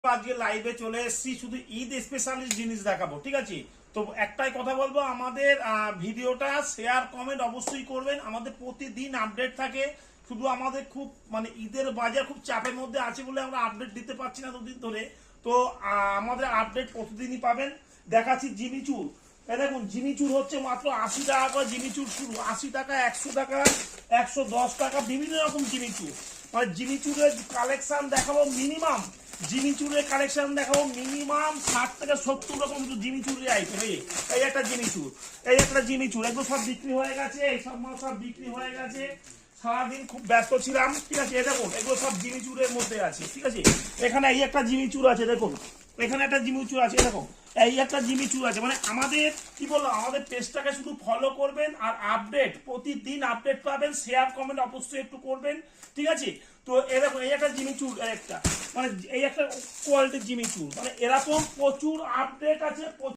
আজকে লাইভে চলে এসেছি, শুধু ঈদ স্পেশালিস্ট জিনিস দেখাবো। ঠিক আছে, তো একটাই কথা বলবো, আমাদের ভিডিওটা শেয়ার কমেন্ট অবশ্যই করবেন। আমাদের প্রতিদিন আপডেট থাকে, শুধু আমাদের খুব মানে ঈদের বাজার খুব চাপের মধ্যে আছে বলে আমরা আপডেট দিতে পারছি না দুদিন ধরে। তো আমাদের আপডেট প্রতিদিনই পাবেন। দেখাচ্ছি জিমিচুর। দেখুন জিমিচুর হচ্ছে মাত্র 80 টাকা করে জিমিচুর শুরু, 80 টাকা, 100 টাকা, 110 টাকা, বিভিন্ন রকম জিমিচুর। মানে জিমিচুরের কালেকশন দেখাবো মিনিমাম, জিমিচুরের কালেকশন দেখাবো মিনিমাম 60 থেকে 70 রকম জিমিচুরের আইটেম। এই একটা জিমিচুর, এই একটা জিমিচুর, এগুলো সব বিক্রি হয়ে গেছে, এই সব মাল সব বিক্রি হয়ে গেছে। সারাদিন খুব ব্যস্ত ছিলাম। ঠিক আছে, দেখুন এগুলো সব জিমিচুরের মধ্যে আছে। ঠিক আছে, এখানে এই একটা জিমিচুর আছে, দেখুন এখানে একটা জিমিচুর আছে, দেখুন এই একটা জিমিচুর আছে। মানে আমাদের কি বললাম, আমাদের পেজটাকে শুধু ফলো করবেন আর আপডেট প্রতিদিন আপডেট পাবেন। শেয়ার কমেন্ট অবশ্যই একটু করবেন। ঠিক আছে, তো এরকম এই একটা জিমিচুর, একটা মানে এই একটা কোয়ালিটির জিমিচুর, মানে এরকম প্রচুর আপডেট আছে।